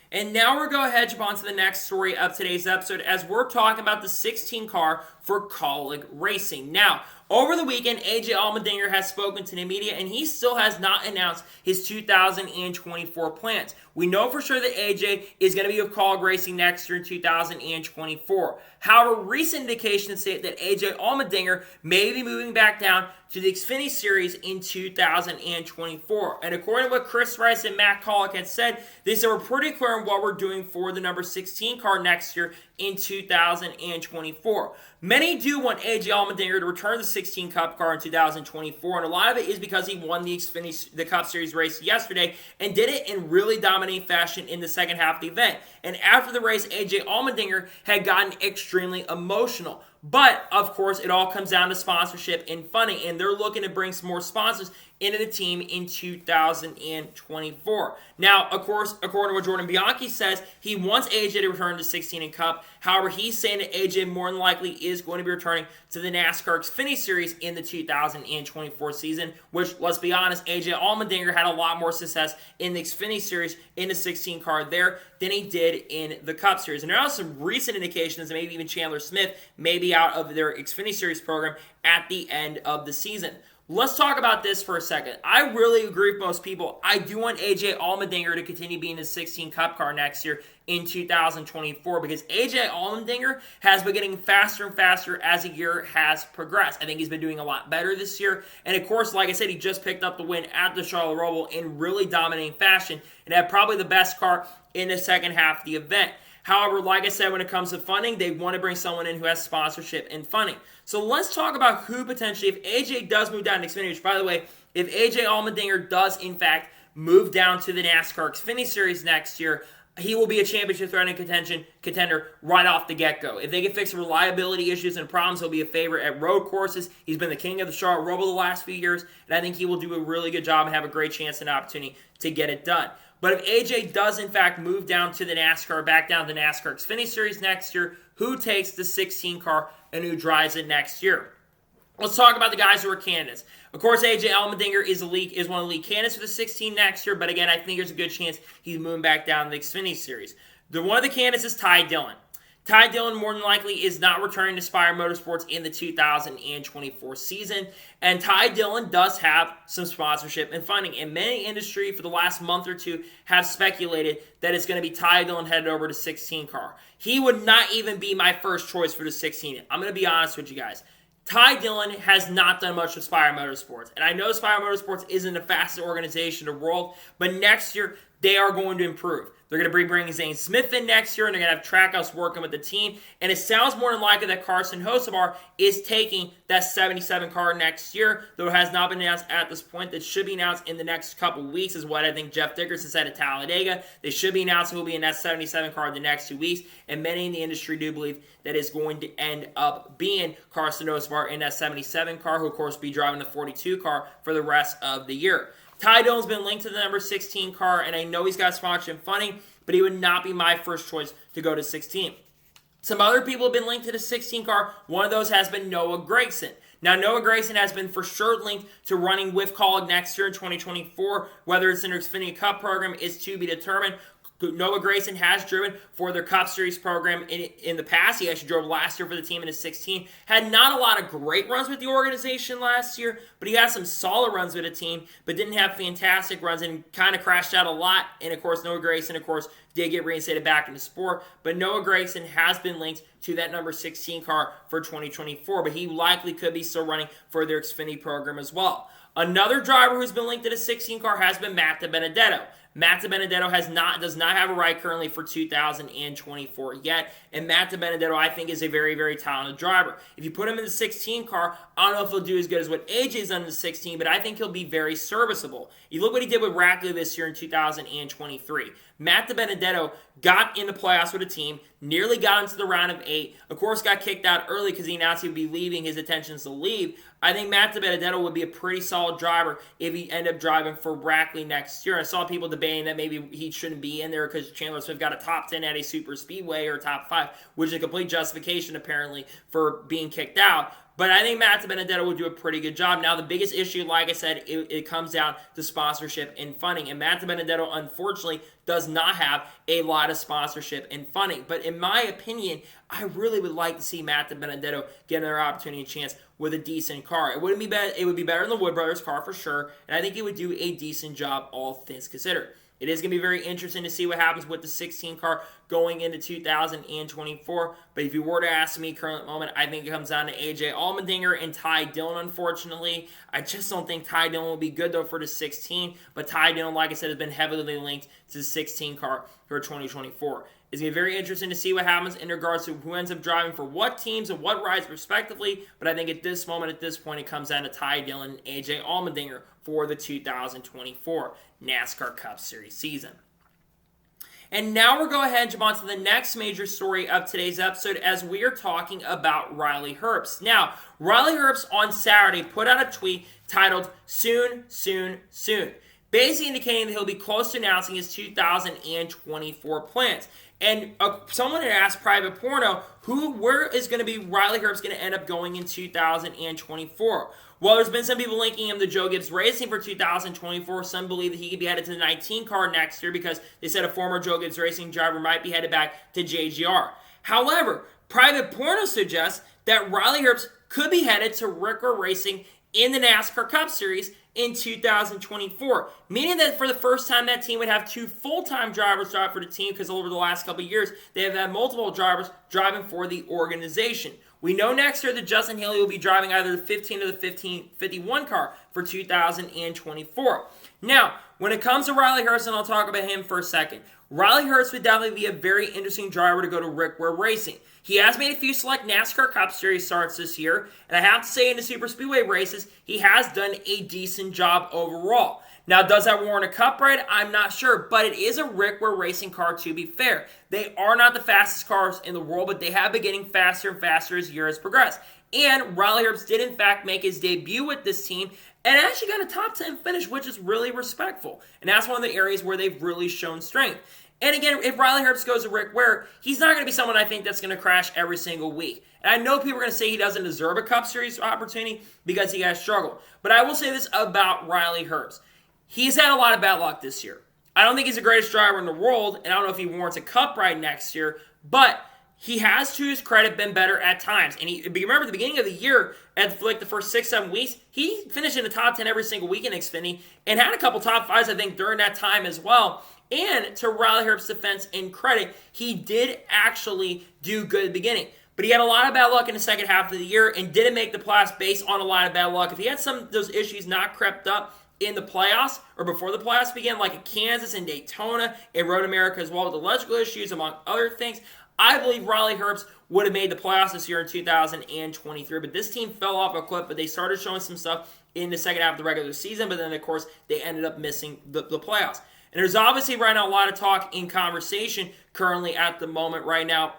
And now we're going to head on to the next story of today's episode as we're talking about the 16 car for Kaulig Racing. Now, over the weekend, AJ Allmendinger has spoken to the media, and he still has not announced his 2024 plans. We know for sure that AJ is going to be with Kaulig Racing next year in 2024. However, recent indications say that AJ Allmendinger may be moving back down to the Xfinity Series in 2024. And according to what Chris Rice and Matt Kaulig had said, they said we're pretty clear on what we're doing for the number 16 car next year in 2024. Many do want AJ Allmendinger to return the 16 Cup car in 2024, and a lot of it is because he won the Cup Series race yesterday and did it in really dominating fashion in the second half of the event. And after the race, AJ Allmendinger had gotten extremely emotional. But, of course, it all comes down to sponsorship and funding, and they're looking to bring some more sponsors into the team in 2024. Now, of course, according to what Jordan Bianchi says, he wants AJ to return to 16 and Cup. However, he's saying that AJ more than likely is going to be returning to the NASCAR Xfinity Series in the 2024 season, which, let's be honest, AJ Allmendinger had a lot more success in the Xfinity Series in the 16 car there than he did in the Cup Series. And there are some recent indications that maybe even Chandler Smith may be out of their Xfinity Series program at the end of the season. Let's talk about this for a second. I really agree with most people. I do want AJ Allmendinger to continue being the 16 Cup car next year in 2024 because AJ Allmendinger has been getting faster and faster as the year has progressed. I think he's been doing a lot better this year. And of course, like I said, he just picked up the win at the Charlotte Roval in really dominating fashion and had probably the best car in the second half of the event. However, like I said, when it comes to funding, they want to bring someone in who has sponsorship and funding. So let's talk about who potentially, if AJ does move down to Xfinity, which by the way, if AJ Allmendinger does in fact move down to the NASCAR Xfinity Series next year, he will be a championship threatening contender right off the get-go. If they can fix reliability issues and problems, he'll be a favorite at road courses. He's been the king of the Charlotte Roval the last few years, and I think he will do a really good job and have a great chance and opportunity to get it done. But if AJ does, in fact, move down to the NASCAR, back down to the NASCAR Xfinity Series next year, who takes the 16 car and who drives it next year? Let's talk about the guys who are candidates. Of course, AJ Allmendinger is one of the lead candidates for the 16 next year, but again, I think there's a good chance he's moving back down to the Xfinity Series. One of the candidates is Ty Dillon. Ty Dillon more than likely is not returning to Spire Motorsports in the 2024 season, and Ty Dillon does have some sponsorship and funding. And many industry for the last month or two have speculated that it's going to be Ty Dillon headed over to 16 car. He would not even be my first choice for the 16. I'm going to be honest with you guys. Ty Dillon has not done much with Spire Motorsports, and I know Spire Motorsports isn't the fastest organization in the world, but next year they are going to improve. They're going to be bringing Zane Smith in next year, and they're going to have Trackhouse working with the team. And it sounds more than likely that Carson Hocevar is taking that 77 car next year, though it has not been announced at this point. That should be announced in the next couple weeks, is what I think Jeff Dickerson said at Talladega. They should be announcing who will be in that 77 car in the next 2 weeks, and many in the industry do believe that is going to end up being Carson Hocevar in that 77 car, who of course will be driving the 42 car for the rest of the year. Ty Dillon's been linked to the number 16 car, and I know he's got sponsorship and funding, but he would not be my first choice to go to 16. Some other people have been linked to the 16 car. One of those has been Noah Gragson. Now, Noah Gragson has been for sure linked to running with Kaulig next year in 2024. Whether it's in their Xfinity Cup program is to be determined. Noah Gragson has driven for their Cup Series program in the past. He actually drove last year for the team in his 16. Had not a lot of great runs with the organization last year, but he had some solid runs with the team, but didn't have fantastic runs and kind of crashed out a lot. And of course, Noah Gragson, of course, did get reinstated back in the sport, but Noah Gragson has been linked to that number 16 car for 2024, but he likely could be still running for their Xfinity program as well. Another driver who's been linked to the 16 car has been Matt DiBenedetto. Matt DiBenedetto does not have a ride currently for 2024 yet, and Matt DiBenedetto, I think, is a very, very talented driver. If you put him in the 16 car, I don't know if he'll do as good as what AJ's done in the 16, but I think he'll be very serviceable. You look what he did with Rackley this year in 2023. Matt DiBenedetto got in the playoffs with a team, nearly got into the round of 8. Of course, got kicked out early because he announced he would be leaving, his intentions to leave. I think Matt DiBenedetto would be a pretty solid driver if he ended up driving for Rackley next year. I saw people debating that maybe he shouldn't be in there because Chandler Smith got a top 10 at a super speedway or top 5, which is a complete justification apparently for being kicked out. But I think Matt DiBenedetto will do a pretty good job. Now, the biggest issue, like I said, it comes down to sponsorship and funding. And Matt DiBenedetto, unfortunately, does not have a lot of sponsorship and funding. But in my opinion, I really would like to see Matt DiBenedetto get another opportunity and chance with a decent car. It would be better than the Wood Brothers car for sure. And I think it would do a decent job, all things considered. It is going to be very interesting to see what happens with the 16 car going into 2024. But if you were to ask me current moment, I think it comes down to AJ Allmendinger and Ty Dillon, unfortunately. I just don't think Ty Dillon will be good, though, for the 16. But Ty Dillon, like I said, has been heavily linked to the 16 car for 2024. It's going to be very interesting to see what happens in regards to who ends up driving for what teams and what rides respectively. But I think at this moment, at this point, it comes down to Ty Dillon and AJ Allmendinger for the 2024 NASCAR Cup Series season. And now we'll go ahead and jump on to the next major story of today's episode as we are talking about Riley Herbst. Now, Riley Herbst on Saturday put out a tweet titled, "Soon, soon, soon," basically indicating that he'll be close to announcing his 2024 plans. And someone had asked Private Porno, where is going to be Riley Herbst going to end up going in 2024? Well, there's been some people linking him to Joe Gibbs Racing for 2024. Some believe that he could be headed to the 19 car next year because they said a former Joe Gibbs Racing driver might be headed back to JGR. However, Private Porno suggests that Riley Herbst could be headed to Ricker Racing in the NASCAR Cup Series in 2024, meaning that for the first time that team would have 2 full-time drivers drive for the team because over the last couple of years they have had multiple drivers driving for the organization. We know next year that Justin Haley will be driving either the 15 or the 51 car for 2024. Now, when it comes to Riley Herbst, and I'll talk about him for a second, Riley Herbst would definitely be a very interesting driver to go to Rick Ware Racing. He has made a few select NASCAR Cup Series starts this year, and I have to say in the Super Speedway races, he has done a decent job overall. Now, does that warrant a Cup ride? I'm not sure, but it is a Rick Ware Racing car to be fair. They are not the fastest cars in the world, but they have been getting faster and faster as years progress. And Riley Herbst did in fact make his debut with this team and actually got a top 10 finish, which is really respectful. And that's one of the areas where they've really shown strength. And again, if Riley Herbst goes to Rick Ware, he's not going to be someone I think that's going to crash every single week. And I know people are going to say he doesn't deserve a Cup Series opportunity because he has struggled. But I will say this about Riley Herbst. He's had a lot of bad luck this year. I don't think he's the greatest driver in the world, and I don't know if he warrants a Cup ride next year, but he has, to his credit, been better at times. And remember, at the beginning of the year, at like the first 6-7 weeks, he finished in the top 10 every single week in Xfinity and had a couple top 5s, I think, during that time as well. And to Riley Herbst's defense and credit, he did actually do good at the beginning. But he had a lot of bad luck in the second half of the year and didn't make the playoffs based on a lot of bad luck. If he had some of those issues not crept up in the playoffs or before the playoffs began, like at Kansas and Daytona and Road America as well with electrical issues, among other things, I believe Riley Herbst would have made the playoffs this year in 2023. But this team fell off a cliff, but they started showing some stuff in the second half of the regular season. But then, of course, they ended up missing the playoffs. And there's obviously right now a lot of talk in conversation currently at the moment right now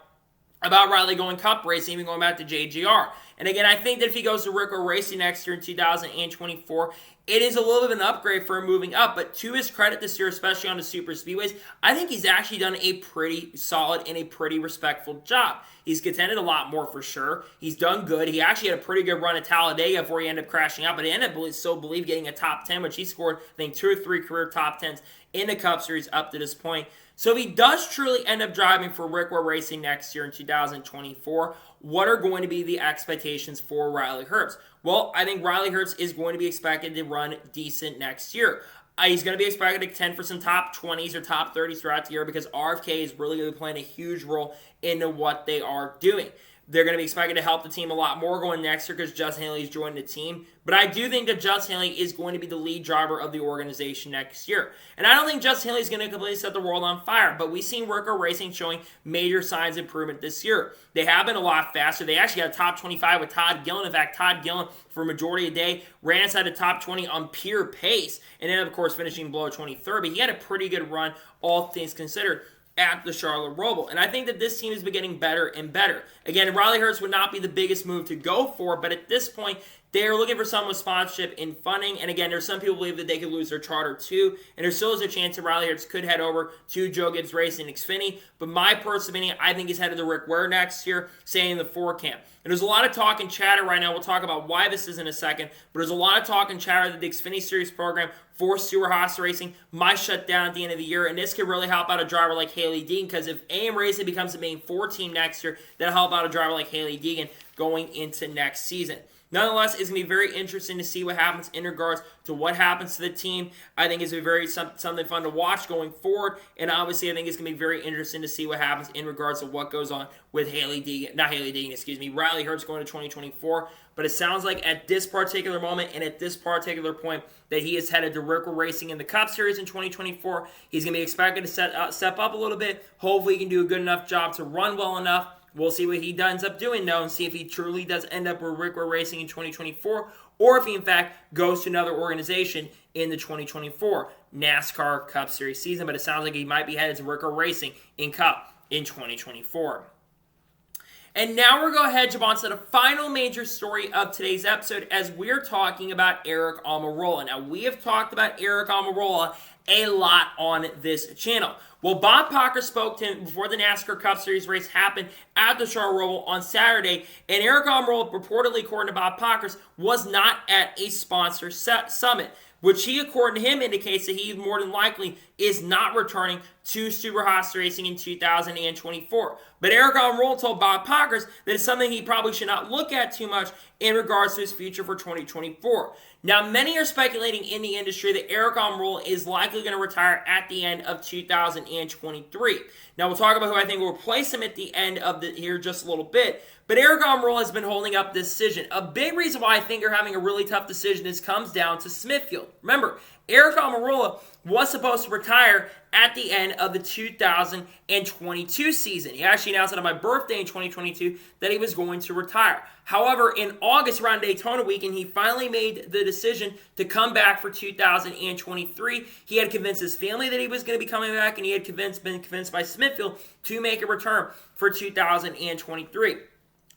about Riley going Cup racing, even going back to JGR. And again, I think that if he goes to Rick Ware Racing next year in 2024, it is a little bit of an upgrade for him moving up. But to his credit this year, especially on the super speedways, I think he's actually done a pretty solid and a pretty respectful job. He's contended a lot more for sure. He's done good. He actually had a pretty good run at Talladega before he ended up crashing out. But he ended up getting a top 10, which he scored, I think, 2 or 3 career top 10s in the Cup Series up to this point. So if he does truly end up driving for Rick Ware Racing next year in 2024, what are going to be the expectations for Riley Herbst? Well, I think Riley Herbst is going to be expected to run decent next year. He's going to be expected to contend for some top 20s or top 30s throughout the year because RFK is really going to be playing a huge role into what they are doing. They're going to be expected to help the team a lot more going next year because Justin Haley's joined the team. But I do think that Justin Haley is going to be the lead driver of the organization next year. And I don't think Justin Haley is going to completely set the world on fire. But we've seen Rick Ware Racing showing major signs of improvement this year. They have been a lot faster. They actually got a top 25 with Todd Gillen. In fact, Todd Gillen, for a majority of the day, ran inside the top 20 on pure pace. And ended up, of course, finishing below 23rd. But he had a pretty good run, all things considered, at the Charlotte Roval. And I think that this team has been getting better and better. Again, Riley Herbst would not be the biggest move to go for, but at this point, they're looking for some with sponsorship and funding. And again, there's some people believe that they could lose their charter too. And there still is a chance that Riley Herbst could head over to Joe Gibbs Racing and Xfinity. But my personal opinion, I think he's headed to Rick Ware next year, staying in the 4 camp. And there's a lot of talk and chatter right now. We'll talk about why this is in a second. But there's a lot of talk and chatter that the Xfinity Series program for Stewart-Haas Racing might shut down at the end of the year. And this could really help out a driver like Hailie Deegan, because if AM Racing becomes the main 4 team next year, that'll help out a driver like Hailie Deegan going into next season. Nonetheless, it's going to be very interesting to see what happens in regards to what happens to the team. I think it's going to be very something fun to watch going forward. And obviously, I think it's going to be very interesting to see what happens in regards to what goes on with Riley Herbst going to 2024. But it sounds like at this particular moment and at this particular point that he is headed to Rick Ware Racing in the Cup Series in 2024. He's going to be expected to step up a little bit. Hopefully, he can do a good enough job to run well enough. We'll see what he ends up doing, though, and see if he truly does end up with Rick Ware Racing in 2024, or if he, in fact, goes to another organization in the 2024 NASCAR Cup Series season. But it sounds like he might be headed to Rick Ware Racing in Cup in 2024. And now we're going to head on to the final major story of today's episode as we're talking about Aric Almirola. Now, we have talked about Aric Almirola a lot on this channel. Well, Bob Parker spoke to him before the NASCAR Cup Series race happened at the Charlotte Roval on Saturday, and Aric Almirola, reportedly, according to Bob Parker, was not at a sponsor summit, which he, according to him, indicates that he more than likely is not returning to Stewart-Haas Racing in 2024. But Aric Almirola told Bob Parker that it's something he probably should not look at too much in regards to his future for 2024. Now, many are speculating in the industry that Aric Almirola is likely going to retire at the end of 2023. Now, we'll talk about who I think will replace him at the end of here just a little bit. But Aric Almirola has been holding up this decision. A big reason why I think they're having a really tough decision is comes down to Smithfield. Remember, Aric Almirola was supposed to retire at the end of the 2022 season. He actually announced it on my birthday in 2022 that he was going to retire. However, in August around Daytona weekend, he finally made the decision to come back for 2023. He had convinced his family that he was going to be coming back, and he had been convinced by Smithfield to make a return for 2023.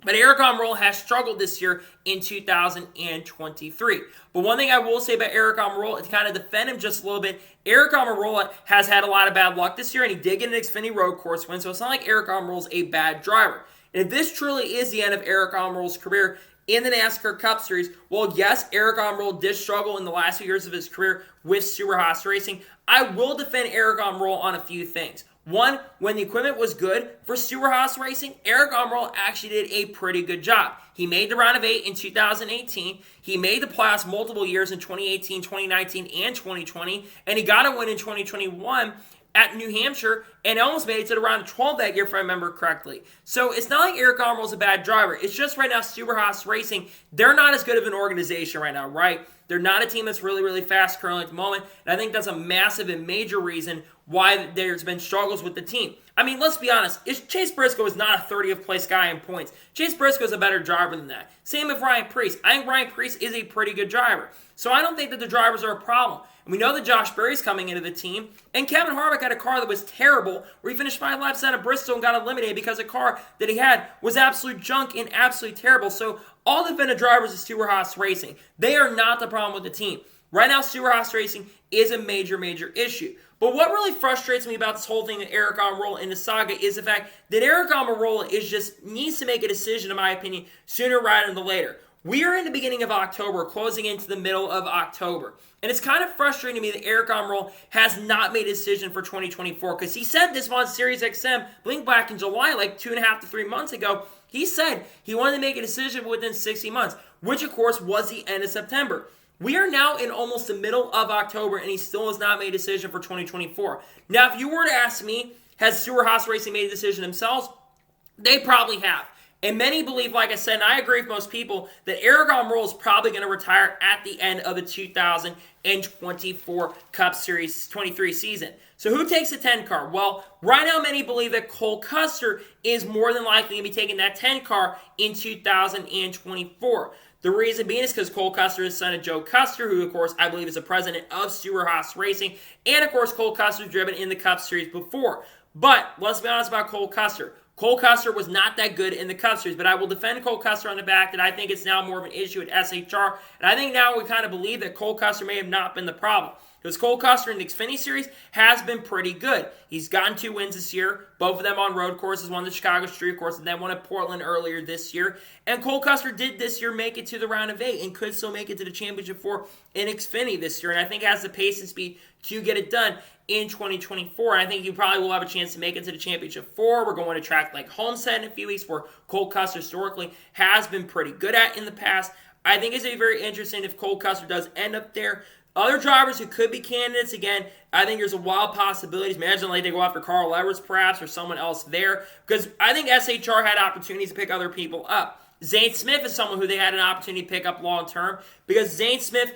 But Aric Almirola has struggled this year in 2023. But one thing I will say about Aric Almirola, to kind of defend him just a little bit, Aric Almirola has had a lot of bad luck this year, and he did get an Xfinity road course win, so it's not like Aric Almirola's a bad driver. And if this truly is the end of Aric Almirola's career in the NASCAR Cup Series, well, yes, Aric Almirola did struggle in the last few years of his career with Stewart-Haas Racing. I will defend Aric Almirola on a few things. One, when the equipment was good for Stewart-Haas Racing, Aric Almirola actually did a pretty good job. He made the round of 8 in 2018. He made the playoffs multiple years in 2018, 2019, and 2020. And he got a win in 2021 at New Hampshire and almost made it to the round of 12 that year, if I remember correctly. So it's not like Aric Almirola's a bad driver. It's just right now Stewart-Haas Racing, they're not as good of an organization right now, right? They're not a team that's really, really fast currently at the moment. And I think that's a massive and major reason why there's been struggles with the team. I mean, let's be honest. Chase Briscoe is not a 30th place guy in points. Chase Briscoe is a better driver than that. Same with Ryan Preece. I think Ryan Preece is a pretty good driver. So I don't think that the drivers are a problem. And we know that Josh Berry's coming into the team. And Kevin Harvick had a car that was terrible, where he finished 5 laps out of Bristol and got eliminated because the car that he had was absolute junk and absolutely terrible. So all the Vena drivers of Stewart-Haas Racing, they are not the problem with the team. Right now, Stewart-Haas Racing is a major, major issue. But what really frustrates me about this whole thing with Aric Almirola in the saga is the fact that Aric Almirola needs to make a decision, in my opinion, sooner rather than later. We are in the beginning of October, closing into the middle of October. And it's kind of frustrating to me that Aric Almirola has not made a decision for 2024, because he said this on Sirius XM, blink back in July, like 2.5 to 3 months ago. He said he wanted to make a decision within 60 months, which of course was the end of September. We are now in almost the middle of October, and he still has not made a decision for 2024. Now, if you were to ask me, has Stewart-Haas Racing made a decision themselves? They probably have. And many believe, like I said, and I agree with most people, that Aric Almirola is probably going to retire at the end of the 2024 Cup Series 23 season. So who takes the 10 car? Well, right now many believe that Cole Custer is more than likely going to be taking that 10 car in 2024. The reason being is because Cole Custer is son of Joe Custer, who, of course, I believe is the president of Stewart-Haas Racing. And, of course, Cole Custer's driven in the Cup Series before. But let's be honest about Cole Custer. Cole Custer was not that good in the Cup Series, but I will defend Cole Custer on the back that I think it's now more of an issue at SHR. And I think now we kind of believe that Cole Custer may have not been the problem. Because Cole Custer in the Xfinity Series has been pretty good. He's gotten 2 wins this year, both of them on road courses, one the Chicago Street Course, and then one at Portland earlier this year. And Cole Custer did this year make it to the round of 8 and could still make it to the Championship 4 in Xfinity this year. And I think has the pace and speed to get it done in 2024. And I think you probably will have a chance to make it to the Championship 4. We're going to track like Homestead in a few weeks, where Cole Custer historically has been pretty good at in the past. I think it's going to be very interesting if Cole Custer does end up there. Other drivers who could be candidates, again, I think there's a wild possibilities. Imagine like they go after Carl Edwards perhaps, or someone else there. Because I think SHR had opportunities to pick other people up. Zane Smith is someone who they had an opportunity to pick up long term, because Zane Smith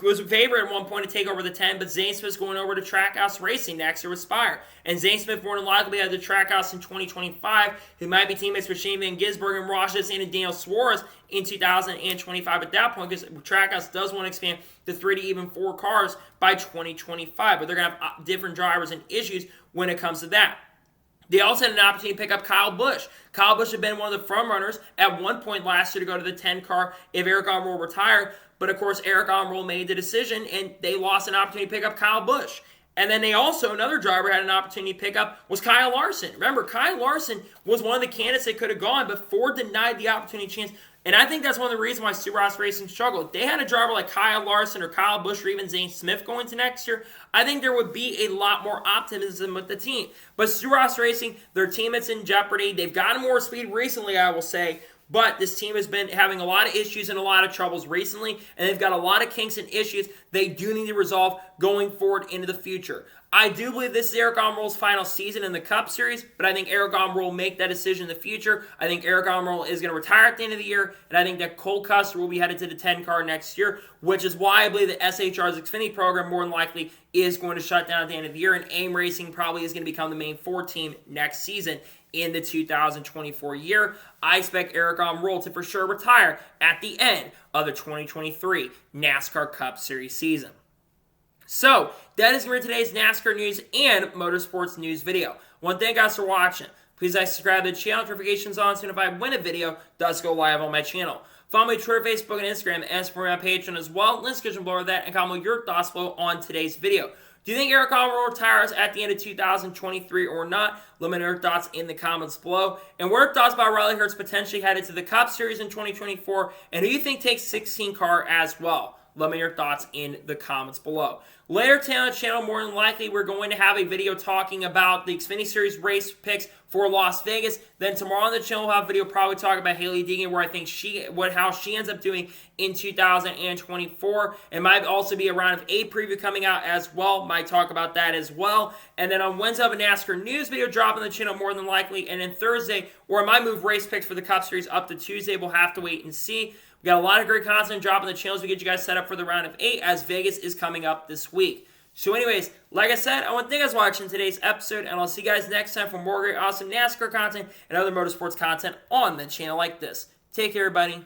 was a favorite at one point to take over the 10, but Zane Smith's going over to Trackhouse Racing next year with Spire. And Zane Smith more than likely at the Trackhouse in 2025, who might be teammates with Shane Van Gisbergen and Ross Chastain and Daniel Suarez in 2025 at that point, because Trackhouse does want to expand to 3 to even 4 cars by 2025, but they're going to have different drivers and issues when it comes to that. They also had an opportunity to pick up Kyle Busch. Kyle Busch had been one of the front runners at one point last year to go to the 10 car if Aric Almirola retired. But, of course, Aric Almirola made the decision, and they lost an opportunity to pick up Kyle Busch. And then they also, another driver had an opportunity to pick up was Kyle Larson. Remember, Kyle Larson was one of the candidates that could have gone, but Ford denied the opportunity chance. And I think that's one of the reasons why Stewart-Haas Racing struggled. If they had a driver like Kyle Larson or Kyle Busch or even Zane Smith going to next year, I think there would be a lot more optimism with the team. But Stewart-Haas Racing, their team is in jeopardy. They've gotten more speed recently, I will say. But this team has been having a lot of issues and a lot of troubles recently, and they've got a lot of kinks and issues they do need to resolve going forward into the future. I do believe this is Aric Almirola's final season in the Cup Series, but I think Aric Almirola will make that decision in the future. I think Aric Almirola is going to retire at the end of the year, and I think that Cole Custer will be headed to the 10 car next year, which is why I believe that SHR's Xfinity program more than likely is going to shut down at the end of the year, and AIM Racing probably is going to become the main 4 team next season in the 2024 year. I expect Aric Almirola to for sure retire at the end of the 2023 NASCAR Cup Series season. So, that is going to be today's NASCAR news and motorsports news video. I want to thank you guys for watching. Please like, subscribe to the channel, notifications on, so if I win a video, does go live on my channel. Follow me on Twitter, Facebook, and Instagram, and support me on Patreon as well. Links description below that, and comment your thoughts below on today's video. Do you think Aric Almirola retires at the end of 2023 or not? Let me know your thoughts in the comments below. And what are your thoughts about Riley Herbst potentially headed to the Cup Series in 2024? And who do you think takes 16 car as well? Let me know your thoughts in the comments below. Later today on the channel, more than likely, we're going to have a video talking about the Xfinity Series race picks for Las Vegas. Then tomorrow on the channel, we'll have a video probably talking about Hailie Deegan, where I think how she ends up doing in 2024. And might also be a round of 8 preview coming out as well. Might talk about that as well. And then on Wednesday, I have a NASCAR news video dropping on the channel more than likely. And then Thursday, or I might move race picks for the Cup Series up to Tuesday. We'll have to wait and see. We got a lot of great content dropping the channels. We get you guys set up for the round of 8 as Vegas is coming up this week. So anyways, like I said, I want to thank you guys for watching today's episode, and I'll see you guys next time for more great, awesome NASCAR content and other motorsports content on the channel like this. Take care, everybody.